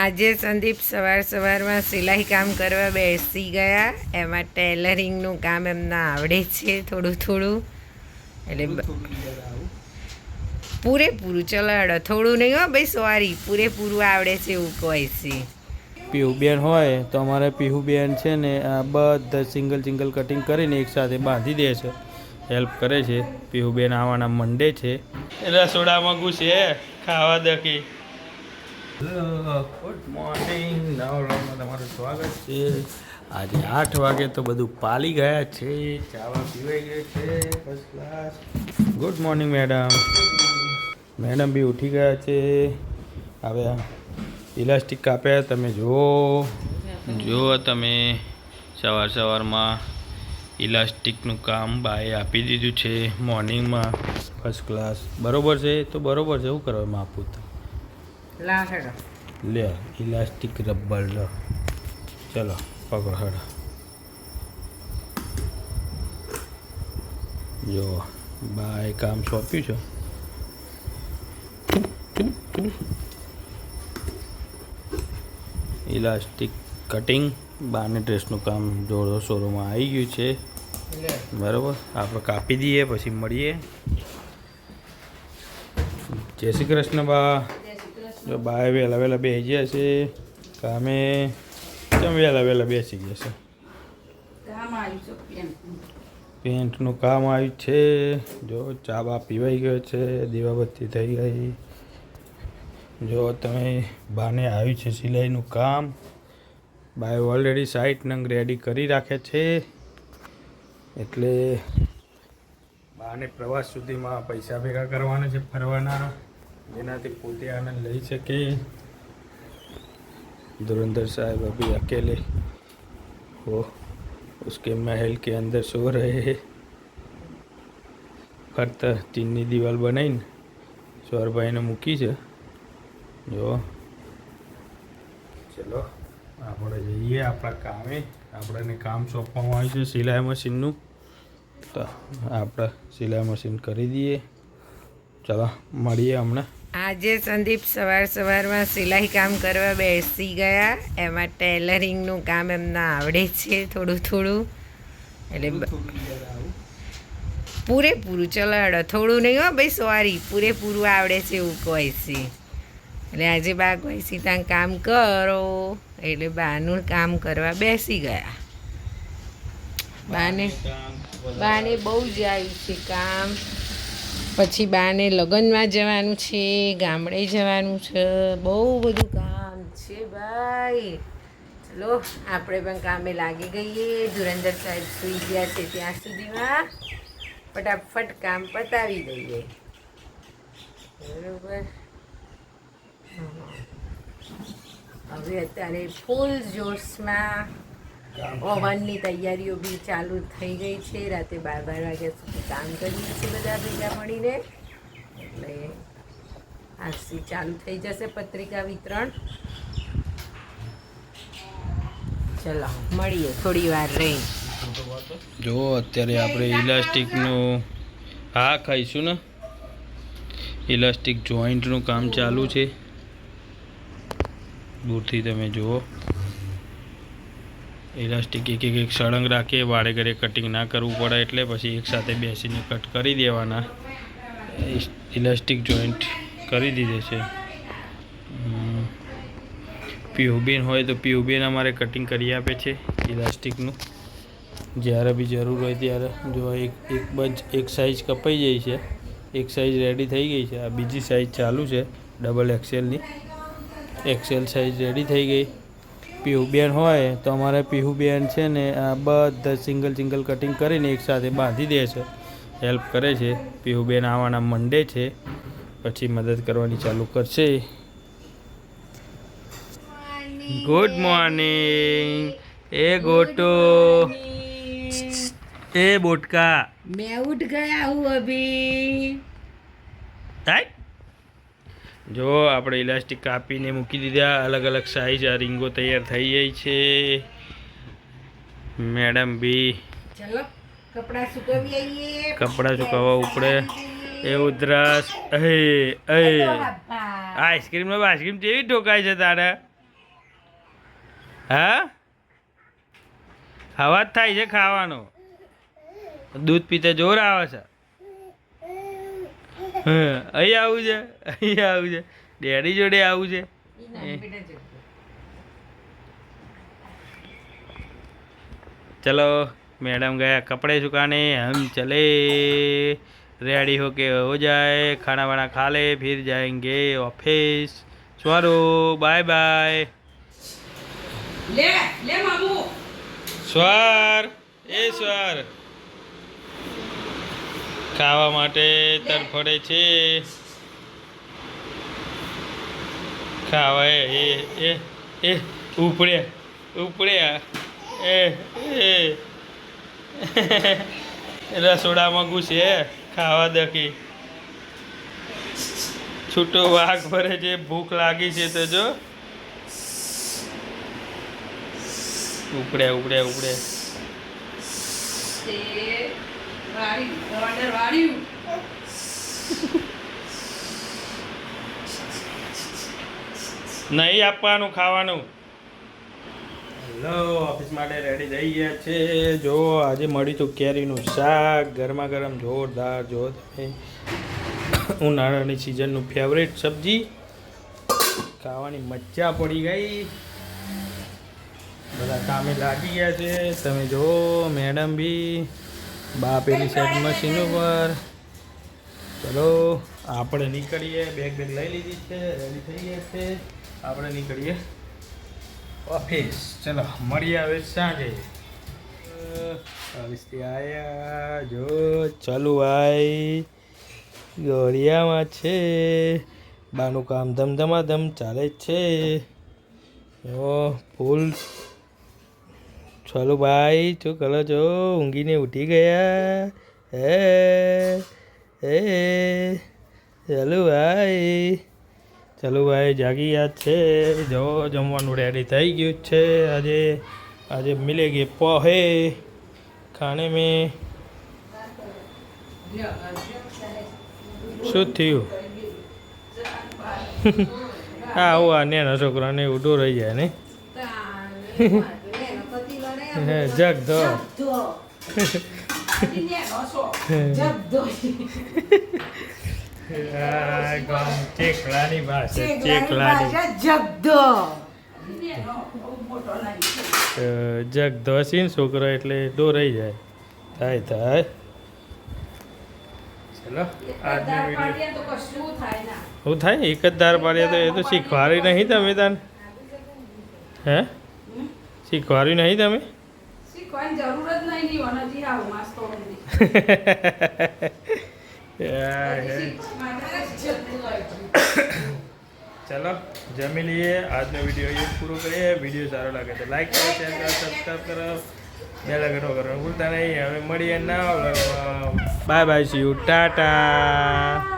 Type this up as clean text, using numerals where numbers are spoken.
આજે સંદીપ સવારમાં સિલાઈ કામ કરવા બેસી ગયા. એમાં ટેલરિંગનું કામ એમને આવડે છે થોડું એટલે પૂરેપૂરું ચલાડો. થોડું નહીં હો ભાઈ, સોરી, પૂરેપૂરું આવડે છે એવું કહે છે. પીહુબેન હોય તો અમારે પીહુબેન છે ને આ બધા સિંગલ કટિંગ કરીને એકસાથે બાંધી દે છે, હેલ્પ કરે છે. પીહુબેન આવવાના મંડે છે. રસોડામાં ઘૂસે ખાવા દકી. ગુડ મોર્નિંગ, નવલામાં તમારું સ્વાગત છે. આજે 8 વાગે તો બધું પાલી ગયા છે, ચાવા પીવાઈ ગઈ છે first class. Good morning madam બી ઉઠી ગયા છે. હવે ઇલાસ્ટિક કાપ્યા તમે જુઓ તમે સવારમાં ઇલાસ્ટિકનું કામ બાએ આપી દીધું છે મોર્નિંગમાં ફર્સ્ટ ક્લાસ. બરોબર છે, તો બરોબર છે. શું કરવામાં આપું તો લે ઇલાસ્ટિક રબર લો. ચલો પકડો હેડો. જો બાએ કામ સોંપ્યું છે ઇલાસ્ટિક કટિંગ. બાને ડ્રેસનું કામ જોડો શોરૂમમાં આવી ગયું છે. બરાબર, આપણે કાપી દઈએ પછી મળીએ. જય શ્રી કૃષ્ણ બા. જો બાએ વહેલા બેસી ગયા છે કામે. કેમ વહેલા બેસી ગયા છે? પેન્ટનું કામ આવ્યું છે. જો ચા બા પીવાઈ ગયો છે, દીવાબત્તી થઈ ગઈ. જો તમે બાને આવ્યું છે સિલાઈનું કામ. બાએ ઓલરેડી સાઈટ નંગ રેડી કરી રાખે છે, એટલે બાને પ્રવાસ સુધીમાં પૈસા ભેગા કરવાના છે ફરવાના, જેનાથી પોતે આનંદ લઈ શકે. धुरंधर साहब अभी अकेले वो उसके महल के अंदर सो रहे हैं. ફરતા ટીનની દિવાલ બનાવીને સ્વરભાઈને મૂકી છે. જો ચલો આપણે જઈએ આપણા કામે. આપણને કામ સોંપવામાં આવ્યું છે સિલાઈ મશીનનું, તો આપણે સિલાઈ મશીન કરી દઈએ. ચલો મળીએ હમણાં. આજે સંદીપ સવારમાં સિલાઈ કામ કરવા બેસી ગયા. એમાં ટેલરિંગનું કામ એમને આવડે છે થોડું એટલે પૂરેપૂરું ચલાડો. થોડું નહીં હો ભાઈ, સોરી, પૂરેપૂરું આવડે છે એવું કહે છે. એટલે આજે બા કહે છે ત્યાં કામ કરો, એટલે બાનું કામ કરવા બેસી ગયા. બાને બહુ જ આવ્યું છે કામ. પછી બાને લગ્નમાં જવાનું છે, ગામડે જવાનું છે, બહુ બધું કામ છે ભાઈ. ચલો આપણે પણ કામે લાગી ગઈએ. ધુરંધર સાહેબ સૂઈ ગયા છે ત્યાં સુધીમાં ફટાફટ કામ પતાવી દઈએ. બરોબર. હવે અત્યારે ફૂલ જોશમાં ઓવનની તૈયારીઓ બી ચાલુ થઈ ગઈ છે. રાતે 12 વાગ્યા સુધી કામ કરીએ છીએ બધા ભેગા મળીને, એટલે આજથી ચાલુ થઈ જશે પત્રિકા વિતરણ. ચલો મળીએ થોડી વાર રહી. જો અત્યારે આપણે ઇલાસ્ટિકનું ખાઈશું ને, ઇલાસ્ટિક જોઈન્ટનું કામ ચાલુ છે. દૂરથી તમે જુઓ, ઇલાસ્ટિક એક સળંગ રાખીએ, વારે ઘરે કટિંગ ના કરવું પડે, એટલે પછી એકસાથે બેસીને કટ કરી દેવાના. ઇલાસ્ટિક જોઈન્ટ કરી દીધે છે. પીહુબેન હોય તો પીહુબેન અમારે કટિંગ કરી આપે છે ઇલાસ્ટિકનું, જ્યારે બી જરૂર હોય ત્યારે. જો એક સાઈઝ કપાઈ જાય છે, એક સાઈઝ રેડી થઈ ગઈ છે. આ બીજી સાઈઝ ચાલુ છે ડબલ એક્સેલની. એક્સેલ સાઈઝ રેડી થઈ ગઈ. પીહુબેન હોય તો અમારે પીહુબેન છે ને આ બધા સિંગલ કટિંગ કરીને એકસાથે બાંધી દે છે, હેલ્પ કરે છે. પીહુબેન આવવાના મંડે છે, પછી મદદ કરવાની ચાલુ કરશે. ગુડ મોર્નિંગ એ ગોટો એ બોટકા. मैं उठ गया हूँ अभी. જો આપણે ઇલાસ્ટિક કાપીને મૂકી દીધા, અલગ સાઈઝ. આ રીંગો તૈયાર થઈ ગઈ છે. મેડમ બી ચલો કપડાં સુકવી આવીએ. કપડાં સુકાવવા ઉપડે. એ ઉધરસ. આઈસ્ક્રીમ જેવી ઠોકાય છે તારે. હા અવાજ થાય છે ખાવાનો દૂધ પીતે જોર આવે છે અહીં આવું છે અહીં આવું છે ડેડી જોડે આવું છે चलो मैडम गया कपड़े सुखाने हम चले रेडी होके हो जाए खाना वाना खा ले फिर जाएंगे ऑफिस स्वारो बाय बाय ले ले मामू स्वर ए स्वर ખાવા માટે તરફડે છે ખાવા એ ઉપડે ઉપડે એ રસોડામાં ઘૂસે ખાવા દકી છૂટો વાઘ ભરે છે ભૂખ લાગી છે તો જો ઉપડે ઉપડે ઉપડે નહીં આપવાનું ખાવાનું હેલો ઓફિસ માટે રેડી થઈ ગયા છે જો આજે મળ્યું હતું કેરીનું શાક ગરમા ગરમ જોરદાર જો તમે ઉનાળાની સિઝનનું ફેવરેટ સબ્જી ખાવાની મજા પડી ગઈ બધા કામે લાગી ગયા છે તમે જો મેડમ બી બા પેલી સાઈડ મશીન ઉપર ચલો આપણે નીકળીએ બેગ લઈ લીધી છે રેડી થઈ ગયા છે આપણે નીકળીએ ઓફિસ ચલો મળીએ હવે સાંજે ઓફિસથી આવ્યા જો ચાલુ ભાઈ ગોળિયામાં છે બાનું કામ ધમધમાધમ ચાલે છે જો ફૂલ ચાલો ભાઈ શું કરો છો ઊંઘીને ઉઠી ગયા હે ચાલો ભાઈ ચાલો ભાઈ જાગી યાદ છે જો જમવાનું રેડી થઈ ગયું છે આજે મિલેગે પોહે ખાને મેં શું થયું હા આવું આ નાના છોકરાને ઉડો રહી જાય ને જગ ધો ચેકલાની ભાષા ચેકલાની જગધો છે ને છોકરો એટલે દોરાઈ જાય થાય થાય ચલો આજનો વિડીયો શું થાય એક જ ધાર પાડ્યા તો એ તો શીખવાડી નહીં તમે તાન હે શીખવાડ્યું નહીં તમે શીખવાની જરૂર જ નહીં હજી આવું માસ્તો ચલો જમી લઈએ આજનો વિડીયો એ પૂરો કરીએ વિડીયો સારો લાગે તો લાઈક કરો શેર કરો સબસ્ક્રાઈબ કરો બેલ આઇકન કરવાનું ભૂલતા નહીં હવે મળીએ ના bye bye see you tata